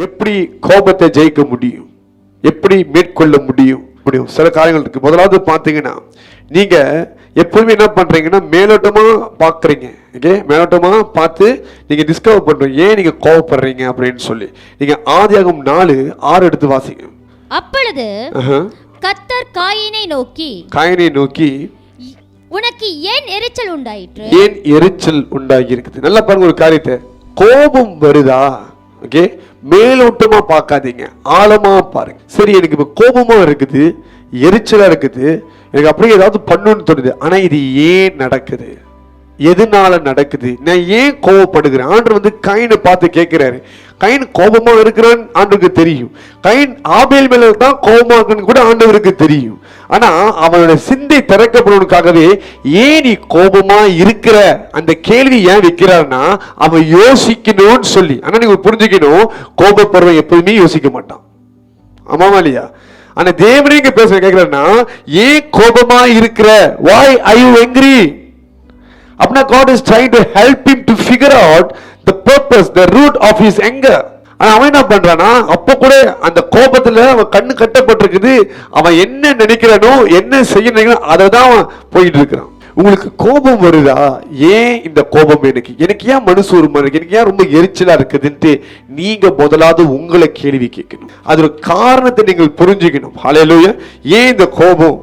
எப்படி கோபத்தை ஜெயிக்க முடியும், எப்படி மேற்கொள்ள முடியும்? சில காரியங்கள் இருக்கு. முதலாவது பார்த்தீங்கன்னா, நீங்க எப்பவுமே என்ன பண்றீங்கன்னா மேலோட்டமா பாக்குறீங்க. மேலோட்டமா பார்த்து நீங்க டிஸ்கவர் பண்றீங்க ஏன் நீங்க கோபப்படுறீங்க அப்படின்னு சொல்லி. நீங்க ஆதியாகமம் 4:6 எடுத்து வாசிங்க. அப்பொழுது கர்த்தர் காயீனை நோக்கி உனக்கு ஏன் எரிச்சல் உண்டாயிற்று? ஏன் எரிச்சல் உண்டாகி இருக்குது? நல்லா பாருங்க ஒரு காரியத்தை. கோபம் வருதா, மேலோட்டமா பார்க்காதீங்க, ஆழமா பாருங்க. சரி, எனக்கு இப்ப கோபமா இருக்குது, எரிச்சலா இருக்குது, எனக்கு அப்படியே ஏதாவது பண்ணணும்னு தோணுது. ஆனா இது ஏன் நடக்குது, எதனால நடக்குது, நான் ஏன் கோபப்படுகிறேன்? ஆண்டவர் கைனை பார்த்து கேட்கிறாரு. கைன் கோபமா இருக்கிறான் ஆண்டவருக்கு தெரியும். கைன் ஆபேல் மேல தான் கோபமா இருக்குன்னு கூட ஆண்டவருக்கு தெரியும். ஆனா அவனோட சிந்தை திறக்கப்படுவதற்காகவே ஏன் நீ கோபமா இருக்கிற அந்த கேள்வி ஏன் வைக்கிறான்னா அவன் யோசிக்கணும்னு சொல்லி. ஆனா நீங்க புரிஞ்சுக்கணும், கோபப்படுறவன் எப்பவுமே யோசிக்க மாட்டான். ஆமாவா இல்லையா? ஆனா தேவனே இங்க பேச கேட்கிறான்னா ஏன் கோபமா இருக்கிற, why are you angry? அப்படின்னா God is trying to help him to figure out the purpose, the root of his anger. ஆனா அவன் என்ன பண்றானா, அப்ப கூட அந்த கோபத்துல அவன் கண்ணு கட்டப்பட்டிருக்குது. அவன் என்ன நினைக்கிறானோ, என்ன செய்ய நினைக்கிறானோ அதை தான் அவன் போயிட்டு இருக்கிறான். உங்களுக்கு கோபம் வருதா? ஏன் இந்த கோபம் எனக்கு ஏன் மனசு ஒரு மாதிரி இருக்கு, எனக்கு ஏன் ரொம்ப எரிச்சலா இருக்குதுன்ட்டு நீங்க முதலாவது உங்களை கேள்வி கேட்கணும். அது ஒரு காரணத்தை நீங்கள் புரிஞ்சுக்கணும். ஹல்லேலூயா. ஏன் இந்த கோபம்?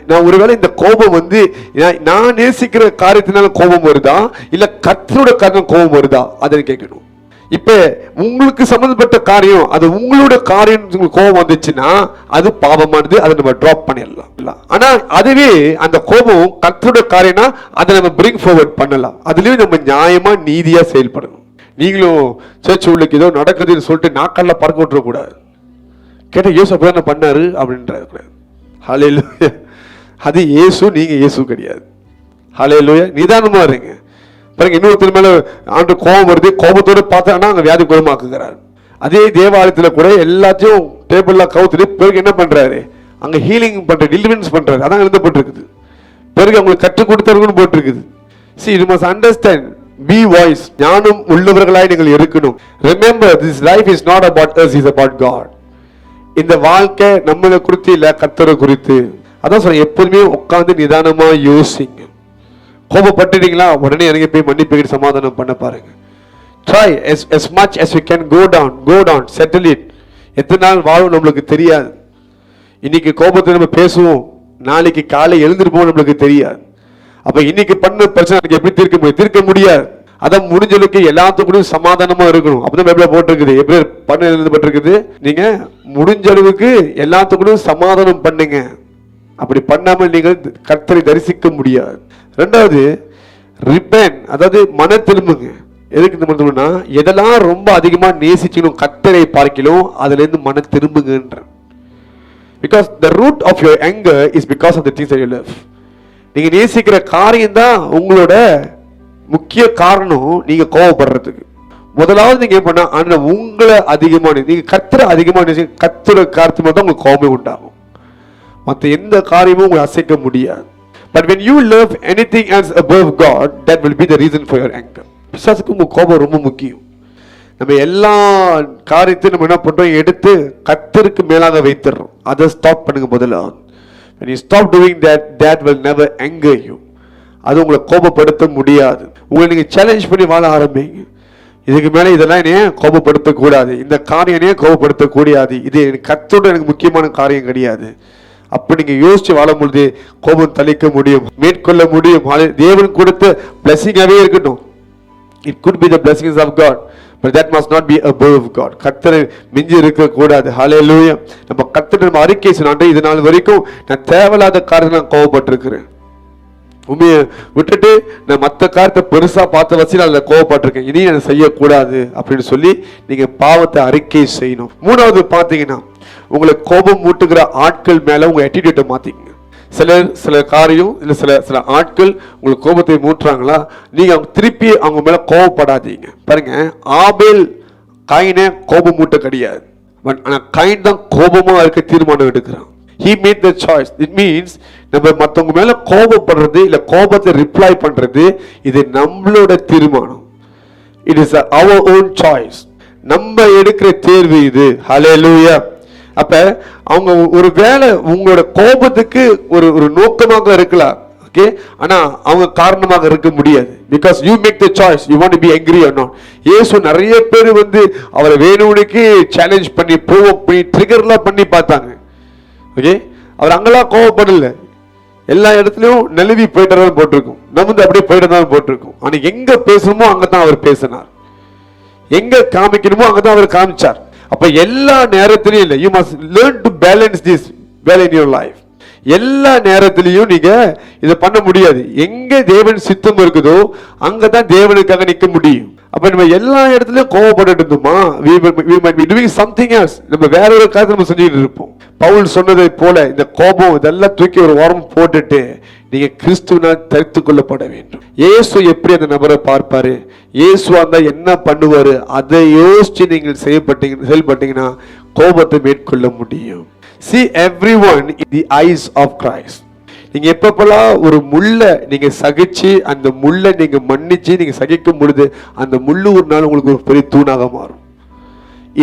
நான் ஒருவேளை இந்த கோபம் நான் நேசிக்கிற காரியத்தினால கோபம் வருதா, இல்ல கர்த்தரோட காரணம் கோபம் வருதா, அதை கேட்கணும். இப்ப உங்களுக்கு சம்பந்தப்பட்ட காரியம், அது உங்களோட காரியம், கோபம் வந்துச்சுன்னா அது பாவமானது, அதை நம்ம டிராப் பண்ணிடலாம். ஆனா அதுவே அந்த கோபம் கர்த்தரோட காரியம்னா அதை நம்ம பிரிங் ஃபார்வர்ட் பண்ணலாம். அதுலயும் நம்ம நியாயமா நீதியா செயல்படணும். நீங்களும் சர்ச் உள்ளுக்கு ஏதோ நடக்குதுன்னு சொல்லிட்டு நாக்கல்ல பறக்க விட்டுறக்கூடாது. கேட்ட இயேசு அப்பதான் பண்ணாரு அப்படின்றது கூடாது. ஹல்லேலூயா. அது இயேசு, நீங்க இயேசு கிடையாது. ஹல்லேலூயா. நிதானமா இருங்க. பாருங்க, இன்னொருத்தர் மேல ஆண்டு கோபம் வருது, கோபத்தோடு பார்த்தாங்கன்னா அங்க வியாதி குணமாக்குகிறார். அதே தேவாலயத்தில் கூட எல்லாத்தையும் டேபிள்ல கவுத்துட்டு பிறகு என்ன பண்றாரு, அங்க ஹீலிங் பண்ற, டெலிவரன்ஸ் பண்றாரு. அதான் எழுதப்பட்டிருக்குது. பிறகு அவங்களுக்கு கற்றுக் கொடுத்தவர்கள் போட்டிருக்குது. See, you must understand, be wise. ஞானம் உள்ளவர்களாய் நீங்கள் இருக்கணும். Remember, this life is not about us, it's about God. இந்த வாழ்க்கை நம்மளை குறித்து இல்ல, கர்த்தரை குறித்து. அதான் சொல்றேன், எப்போதுமே உட்கார்ந்து நிதானமா யோசிங்க. கோபப்பட்டுட்டீங்களா, உடனே எனக்கு போய் மன்னிப்பு சமாதானம் பண்ண பாருங்க. Try as much as you can go down, settle it. எத்தனை நாள் வாழும் நம்மளுக்கு தெரியாது. இன்னைக்கு கோபத்தை நம்ம பேசுவோம், நாளைக்கு காலை எழுந்திருப்போம் நம்மளுக்கு தெரியாது. அப்ப இன்னைக்கு பண்ண பிரச்சனை எப்படி தீர்க்க முடியாது. அதான் முடிஞ்சளவுக்கு எல்லாத்துக்கும் சமாதானமா இருக்கணும். அப்பதான் பைபிள்ல போட்டிருக்குது, எப்படி பண்ண எழுதப்பட்டிருக்குது, நீங்க முடிஞ்ச அளவுக்கு எல்லாத்துக்கும் சமாதானம் பண்ணுங்க. அப்படி பண்ணாமல் நீங்கள் கர்த்தரை தரிசிக்க முடியாது. ரெண்டாவது, ரிப்பென்ட், அதாவது மன திரும்புங்க. எதுக்கு திரும்புனா, எதெல்லாம் ரொம்ப அதிகமா நேசிச்சீங்களோ கர்த்தரை பார்க்கலாம், அதுல இருந்து மன திரும்புங்கன்ற. Because the root of your anger is because of the things that you love. நீங்க நேசிக்கிற காரியம் தான் உங்களோட முக்கிய காரணம் நீங்க கோபப்படுறதுக்கு. முதலாவது நீங்க என்ன பண்ணா, ஆனா உங்களை அதிகமா நீங்க கர்த்தரை அதிகமா நேசி, கர்த்தரை காரியத்து மட்டும் உங்களுக்கு கோபமே உண்டாகும். மற்ற எந்த காரியமும் உங்களை அசைக்க முடியாது. But when you love anything else above God, that will be the reason for your anger. பிசாசுக்கு உங்க கோபம் ரொம்ப முக்கியம். நம்ம எல்லா காரியத்தையும் நம்ம என்ன பண்றோம், எடுத்து கர்த்தருக்கு மேலாக வைத்துறோம். அதை ஸ்டாப் பண்ணுங்க முதல்ல. When you stop doing that, that will never anger you. அது உங்களை கோபப்படுத்த முடியாது. உங்களை நீங்க சேலஞ்ச் பண்ணி வாழ ஆரம்பிங்க. இதுக்கு மேல இதெல்லாம் என்னைய கோபப்படுத்த கூடாது, இந்த காரியம் என்னைய கோபப்படுத்த கூடாது, இது கர்த்தரோட எனக்கு முக்கியமான காரியம் கிடையாது. அப்ப நீங்க யோசிச்சு வாழும் பொழுது கோபம் தளிக்க முடியும், மேற்கொள்ள முடியும். தேவன் கொடுத்த பிளஸிங்காவே இருக்கட்டும். It could be the blessings of God, but that must not be above God. கர்த்தரை மிஞ்சி இருக்க கூடாது. ஹல்லேலூயா. நம்ம கர்த்தரை நம்ம அறிக்கை சொன்னாண்டே, இது நாள் வரைக்கும் நான் தேவையில்லாத காரியத்தை நான் கோபப்பட்டிருக்கிறேன், உண்மையை விட்டுட்டு நான் மற்ற காரியத்தை பெருசா பார்த்த வச்சு நான் அதில் கோவப்பட்டிருக்கேன், இனி நான் செய்யக்கூடாது அப்படின்னு சொல்லி நீங்க பாவத்தை அறிக்கை செய்யணும். மூணாவது பார்த்தீங்கன்னா, உங்களை கோபம் மூட்டுகிற ஆட்கள் மேல உங்க ஆட்டிடியூட்டை மாத்திக்கங்க. சில காரியம் இல்லை சில ஆட்கள் உங்களுக்கு கோபத்தை மூட்டுறாங்களா, நீங்க திருப்பி அவங்க மேல கோபப்படாதீங்க. பாருங்க, ஆபேல் காயினை கோபம் மூட்ட கிடையாது, ஆனா காயின் தான் கோபமா இருக்க தீர்மானம் எடுக்கிறான். He made the choice. It means நம்ம மற்றவங்க மேல கோபப்படுறது இல்ல கோபத்தை ரிப்ளை பண்றது, இது நம்மளோட தீர்மானம். It is our own choice. நம்ம எடுக்கிற தேர்வு இது. ஹல்லேலூயா. அப்ப அவங்க ஒரு வேளை உங்களோட கோபத்துக்கு ஒரு நோக்கமாக இருக்கலாம், ஓகே, ஆனா அவங்க காரணமாக இருக்க முடியாது. Because you make the choice, you want to be angry or not. இயேசு நிறைய பேர் வந்து அவரை வேணும்னுக்கு சேலஞ்ச் பண்ணி ப்ரோவோக் பண்ணி ட்ரிகர்லாம் பண்ணி பார்த்தாங்க, ஓகே. அவர் அங்கெல்லாம் கோவப்படல, எல்லா இடத்துலயும் நழுவி போயிட்டு தான் போட்டிருக்கும், நமுந்து அப்படியே போயிட்டு தான் போட்டிருக்கும். ஆனா எங்க பேசணுமோ அங்கதான் அவர் பேசினார், எங்க காமிக்கணுமோ அங்கதான் அவர் காமிச்சார். அப்ப எல்லா நேரத்திலையும் இல்லை, you must learn to balance this well in your life. எல்லா நேரத்திலையும் நீங்க இதை பண்ண முடியாது. எங்க தேவன் சித்தம் இருக்குதோ அங்கதான் தேவனுக்காக நிற்க முடியும். அப்ப நம்ம எல்லா இடத்துலயும் கோவப்பட்டு இருந்தோமா, we might be doing something else. நம்ம வேற ஒரு காரியத்தை நம்ம செஞ்சுட்டு இருப்போம். பவுல் சொன்னதை போல இந்த கோபம் இதெல்லாம் தூக்கி ஒரு ஓரம் போட்டுட்டு நீங்க கிறிஸ்துவினால் தரித்து கொள்ளப்பட வேண்டும். இயேசு எப்படி அந்த நபரை பார்ப்பாரு, இயேசுவா இருந்தா என்ன பண்ணுவாரு, அதை யோசிச்சு நீங்கள் செயல்பட்டீங்கன்னா கோபத்தை மேற்கொள்ள முடியும். See everyone in the eyes of Christ. நீங்க எப்பப்பெல்லாம் ஒரு முள்ளை நீங்க சகிச்சு அந்த முள்ளை நீங்க மன்னிச்சு நீங்க சகிக்கும் பொழுது அந்த முள்ளு ஒரு நாள் உங்களுக்கு ஒரு பெரிய தூணாக மாறும்.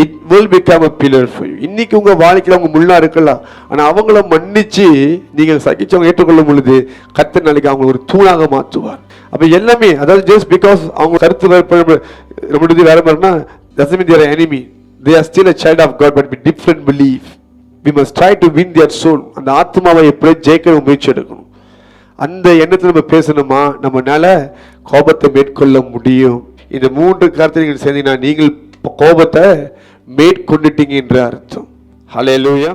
It will become a pillar for you. இன்னைக்கு உங்க வாழ்க்கையில அவங்க முள்ளா இருக்கலாம், ஆனா அவங்கள மன்னிச்சு நீங்க சகிச்சு அவங்க ஏற்றுக்கொள்ளும் பொழுது கர்த்தர் நாளைக்கு அவங்க ஒரு தூணாக மாற்றுவார். அப்ப எல்லாமே அதாவது just because அவங்க கருத்து நம்மளுடைய வேற மாதிரினா doesn't mean they are enemy. They are still a child of God but with different belief. We must try to win their soul. அந்த ஆத்மாவை எப்படி ஜெயிக்க முயற்சி எடுக்கணும். அந்த எண்ணத்தில் நம்ம பேசணுமா, நம்மனால கோபத்தை மேற்கொள்ள முடியும். இந்த 3 காரியத்தை நீங்கள் செய்தீங்கன்னா நீங்கள் கோபத்தை மேற்கொண்டுட்டீங்க என்று அர்த்தம். ஹல்லேலூயா.